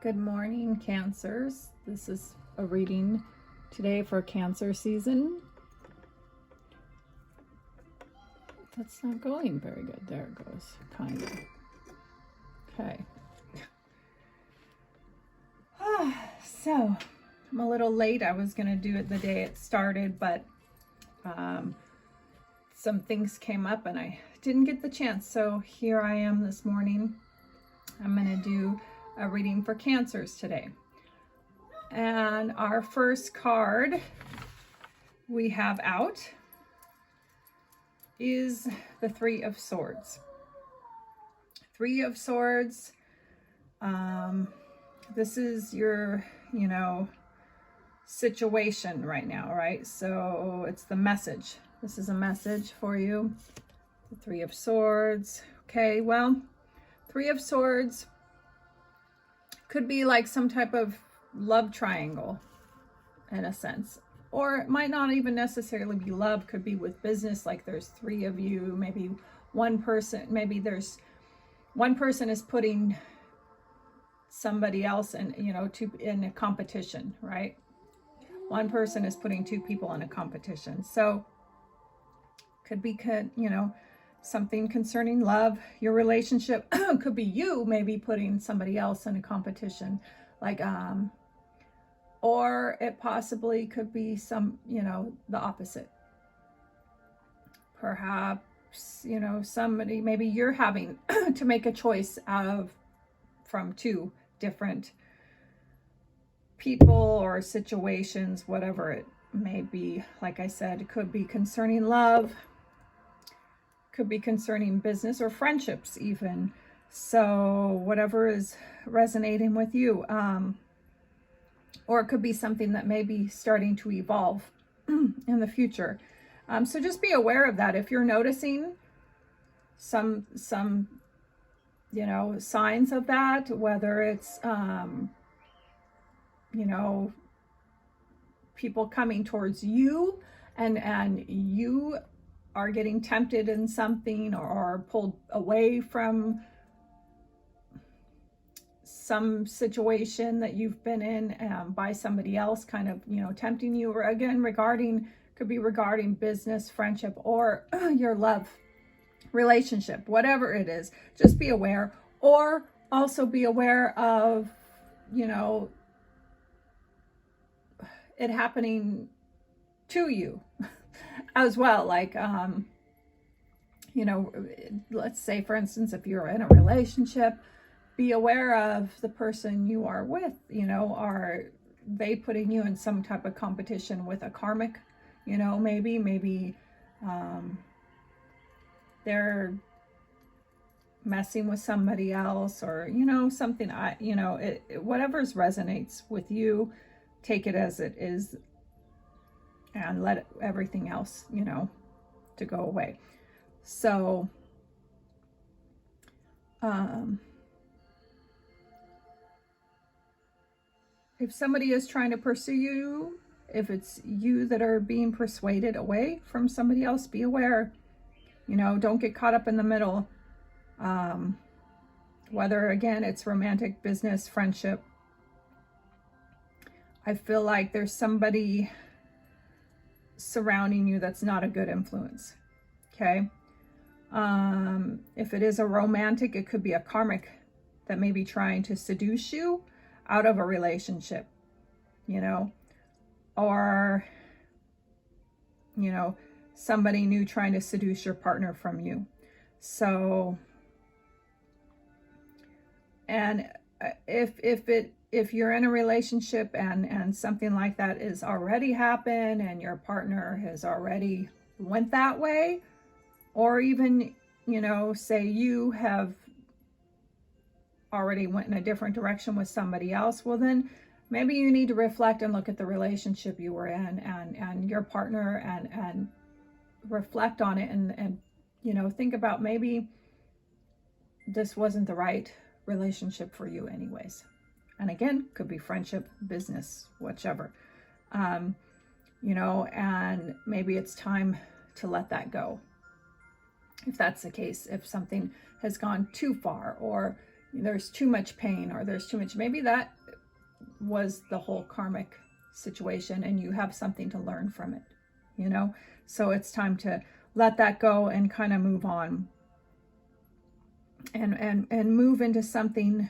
Good morning, Cancers. This is a reading today for Cancer season. That's not going very good. There it goes, kind of. Okay. So, I'm a little late. I was going to do it the day it started, but some things came up and I didn't get the chance. So here I am this morning. I'm going to do a reading for Cancers today. And our first card we have out is the Three of Swords. Three of Swords. This is your, situation right now, right? So it's the message. This is a message for you. The Three of Swords. Okay, well, Three of Swords could be like some type of love triangle in a sense, or it might not even necessarily be love. Could be with business, like there's three of you, maybe one person, maybe there's one person is putting somebody else in, in a competition, right? One person is putting two people in a competition. So could be, something concerning love, your relationship. Could be you maybe putting somebody else in a competition, like or it possibly could be some, the opposite. Perhaps, somebody, maybe you're having to make a choice from two different people or situations, whatever it may be. Like I said, it could be concerning love, could be concerning business or friendships even. So whatever is resonating with you, or it could be something that may be starting to evolve in the future. So just be aware of that. If you're noticing some signs of that, whether it's people coming towards you and you are getting tempted in something or pulled away from some situation that you've been in by somebody else, kind of, tempting you, or again, could be regarding business, friendship, or your love relationship, whatever it is. Just be aware, or also be aware of, it happening to you as well. Like, let's say, for instance, if you're in a relationship, be aware of the person you are with. Are they putting you in some type of competition with a karmic? Maybe they're messing with somebody else, or something. Whatever's resonates with you, take it as it is, and let everything else, to go away. So, if somebody is trying to pursue you, if it's you that are being persuaded away from somebody else, be aware. Don't get caught up in the middle. Whether, again, it's romantic, business, friendship. I feel like there's somebody surrounding you that's not a good influence. Okay. If it is a romantic, it could be a karmic that may be trying to seduce you out of a relationship, or, somebody new trying to seduce your partner from you. So, and if you're in a relationship and something like that is already happened and your partner has already went that way, or even, say you have already went in a different direction with somebody else, well, then maybe you need to reflect and look at the relationship you were in and your partner and reflect on it and think about, maybe this wasn't the right relationship for you anyways. And again, could be friendship, business, whichever. And maybe it's time to let that go. If that's the case, if something has gone too far, or there's too much pain, or there's too much, maybe that was the whole karmic situation and you have something to learn from it, you know? So it's time to let that go and kind of move on and move into something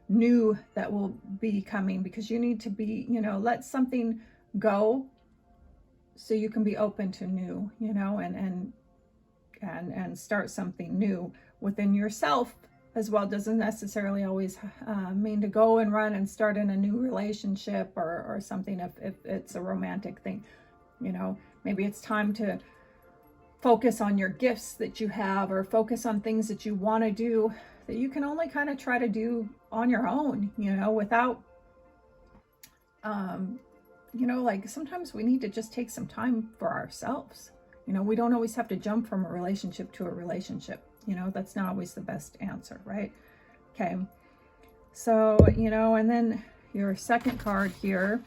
new that will be coming, because you need to be, you know, let something go so you can be open to new, you know, and start something new within yourself as well. Doesn't necessarily always mean to go and run and start in a new relationship or something if it's a romantic thing, you know. Maybe it's time to focus on your gifts that you have, or focus on things that you want to do that you can only kind of try to do on your own, you know, without you know, like sometimes we need to just take some time for ourselves. You know, we don't always have to jump from a relationship to a relationship. You know, that's not always the best answer, right? Okay. So, you know, and then your second card here.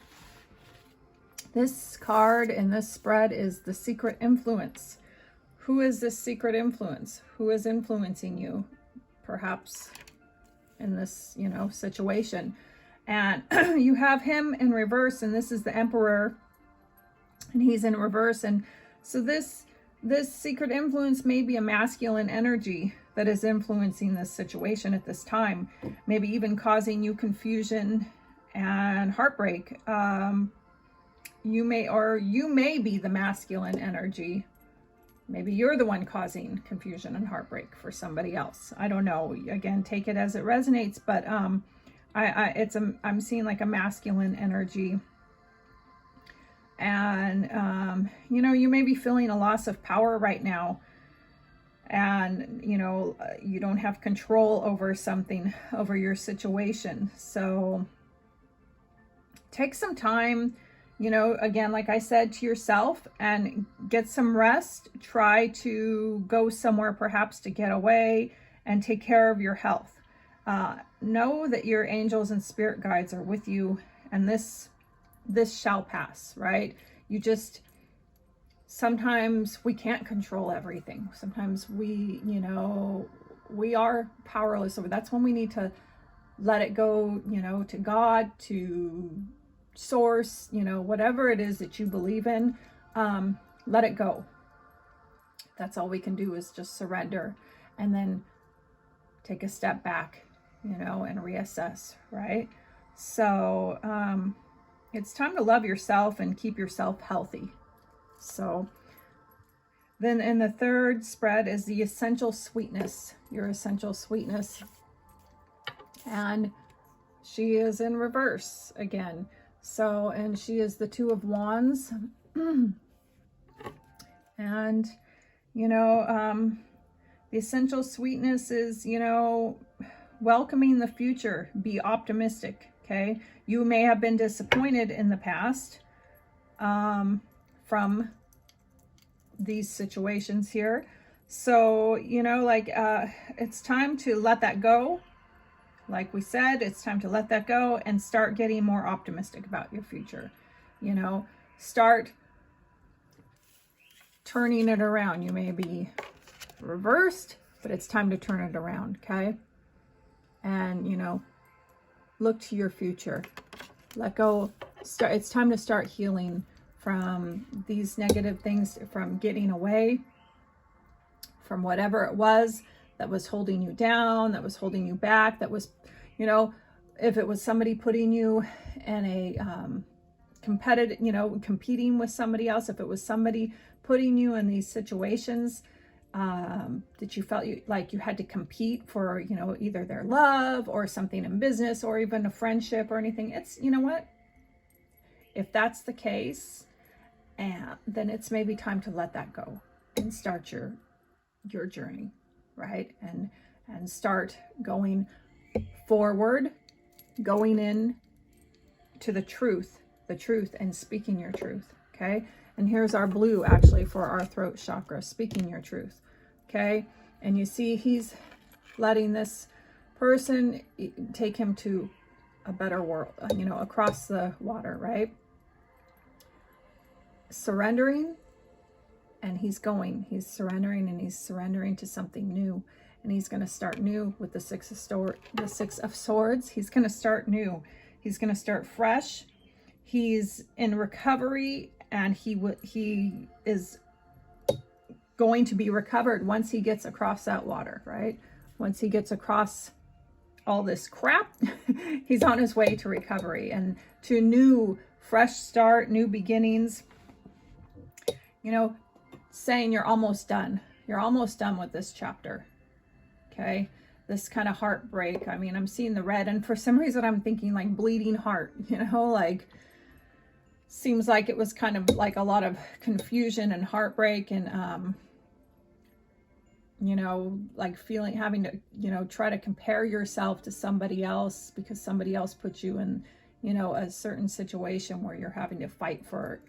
This card in this spread is the secret influence. Who is this secret influence? Who is influencing you, perhaps, in this, you know, situation? And you have him in reverse, and this is the Emperor, and he's in reverse. And so this secret influence may be a masculine energy that is influencing this situation at this time, maybe even causing you confusion and heartbreak. You may be the masculine energy. Maybe you're the one causing confusion and heartbreak for somebody else. I don't know. Again, take it as it resonates, but I'm seeing like a masculine energy. And you know, you may be feeling a loss of power right now, and you know, you don't have control over something, over your situation. So take some time, you know, again, like I said, to yourself, and get some rest. Try to go somewhere perhaps to get away and take care of your health. Know that your angels and spirit guides are with you, and this shall pass, right? You just, sometimes we can't control everything. Sometimes we, you know, we are powerless over. That's when we need to let it go, you know, to God, to source, you know, whatever it is that you believe in, let it go. That's all we can do, is just surrender, and then take a step back, you know, and reassess, right? So it's time to love yourself and keep yourself healthy. So then in the third spread is the essential sweetness, your essential sweetness. And she is in reverse again. So, and she is the Two of Wands. And, you know, the essential sweetness is, you know, welcoming the future. Be optimistic, okay? You may have been disappointed in the past from these situations here. So, you know, like, it's time to let that go. Like we said, it's time to let that go and start getting more optimistic about your future. You know, start turning it around. You may be reversed, but it's time to turn it around, okay? And, you know, look to your future. Let go. It's time to start healing from these negative things, from getting away from whatever it was that was holding you down, that was holding you back, that was, you know, if it was somebody putting you in a competitive, you know, competing with somebody else, if it was somebody putting you in these situations that you felt like you had to compete for, you know, either their love or something in business or even a friendship or anything. It's, you know what, if that's the case, then it's maybe time to let that go and start your journey, right? And start going forward, going in to the truth and speaking your truth, okay? And here's our blue actually for our throat chakra, speaking your truth, okay? And you see he's letting this person take him to a better world, you know, across the water, right? Surrendering, and he's surrendering, and he's surrendering to something new. and he's going to start new with the Six of Swords. He's going to start new. He's going to start fresh. He's in recovery, and he is going to be recovered once he gets across that water, right? Once he gets across all this crap, he's on his way to recovery and to new, fresh start, new beginnings. You know, saying you're almost done. You're almost done with this chapter. Okay? This kind of heartbreak. I mean, I'm seeing the red, and for some reason I'm thinking like bleeding heart, you know, like seems like it was kind of like a lot of confusion and heartbreak, and you know, like having to, you know, try to compare yourself to somebody else because somebody else put you in, you know, a certain situation where you're having to fight for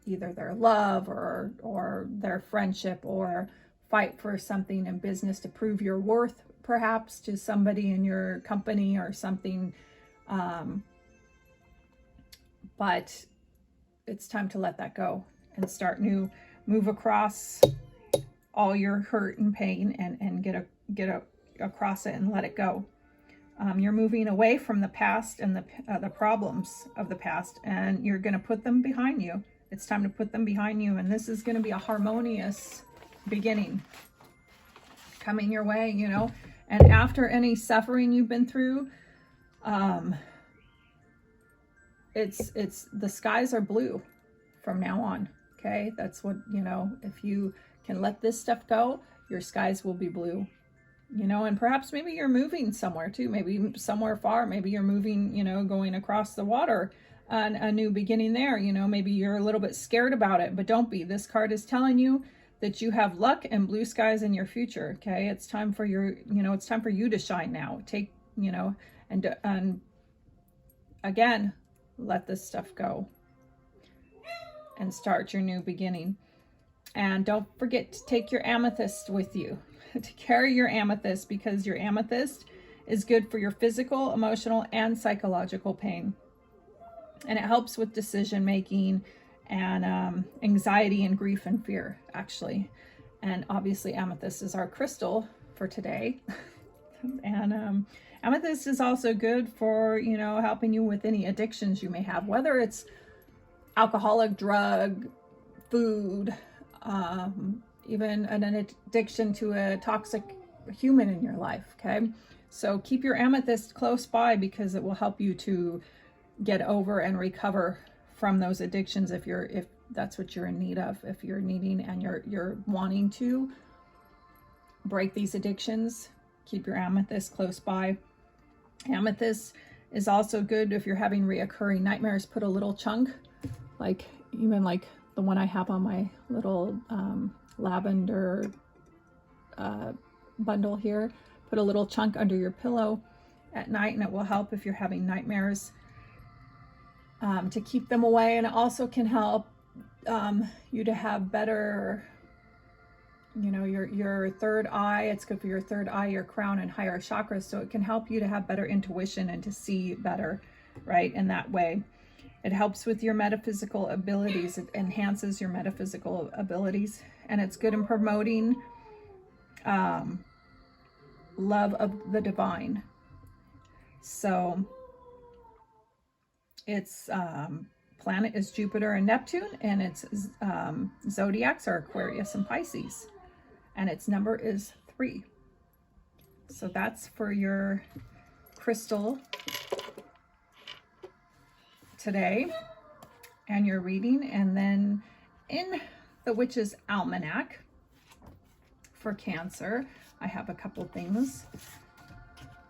either their love or their friendship, or fight for something in business to prove your worth, perhaps to somebody in your company or something. But it's time to let that go and start new, move across all your hurt and pain, and get across it and let it go. You're moving away from the past and the problems of the past, and you're going to put them behind you. It's time to put them behind you, and this is going to be a harmonious beginning coming your way, you know. And after any suffering you've been through, it's the skies are blue from now on. Okay, that's what, you know, if you can let this stuff go, your skies will be blue, you know. And perhaps maybe you're moving somewhere too, maybe somewhere far, maybe you're moving, you know, going across the water, and a new beginning there, you know. Maybe you're a little bit scared about it, but don't be. This card is telling you that you have luck and blue skies in your future. Okay, it's time for it's time for you to shine now. Take, you know, and again, let this stuff go and start your new beginning. And don't forget to take your amethyst with you, to carry your amethyst, because your amethyst is good for your physical, emotional, and psychological pain. And it helps with decision making and anxiety and grief and fear, actually. And obviously amethyst is our crystal for today. And amethyst is also good for, you know, helping you with any addictions you may have, whether it's alcoholic, drug, food, even an addiction to a toxic human in your life. Okay, so keep your amethyst close by, because it will help you to get over and recover from those addictions if that's what you're in need of. If you're needing and you're wanting to break these addictions, keep your amethyst close by. Amethyst is also good if you're having reoccurring nightmares. Put a little chunk, like even like the one I have on my little lavender bundle here. Put a little chunk under your pillow at night, and it will help if you're having nightmares, to keep them away. And it also can help you to have better, you know, your third eye. It's good for your third eye, your crown, and higher chakras. So it can help you to have better intuition and to see better, right? In that way. It helps with your metaphysical abilities. It enhances your metaphysical abilities. And it's good in promoting love of the divine. So its planet is Jupiter and Neptune, and its zodiacs are Aquarius and Pisces. And its number is 3. So that's for your crystal today and your reading. And then in the Witch's Almanac for Cancer, I have a couple things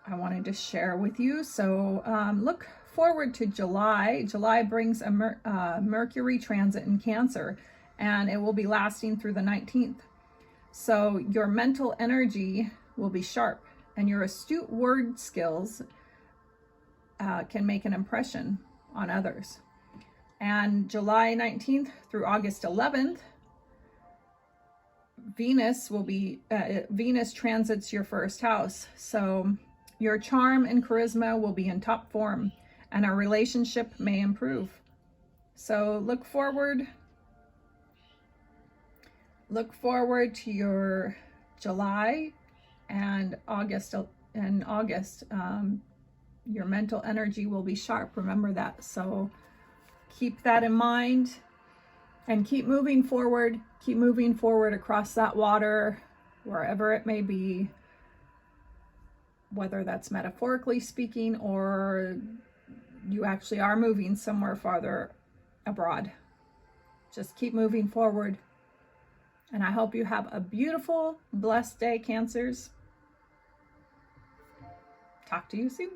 I wanted to share with you. So look forward to July. July brings a Mercury transit in Cancer, and it will be lasting through the 19th. So your mental energy will be sharp, and your astute word skills can make an impression on others. And July 19th through August 11th, Venus transits your first house. So your charm and charisma will be in top form, and our relationship may improve. So look forward to your July and August, your mental energy will be sharp. Remember that. So keep that in mind and keep moving forward. Keep moving forward across that water, wherever it may be, whether that's metaphorically speaking or you actually are moving somewhere farther abroad. Just keep moving forward. And I hope you have a beautiful, blessed day, Cancers. Talk to you soon.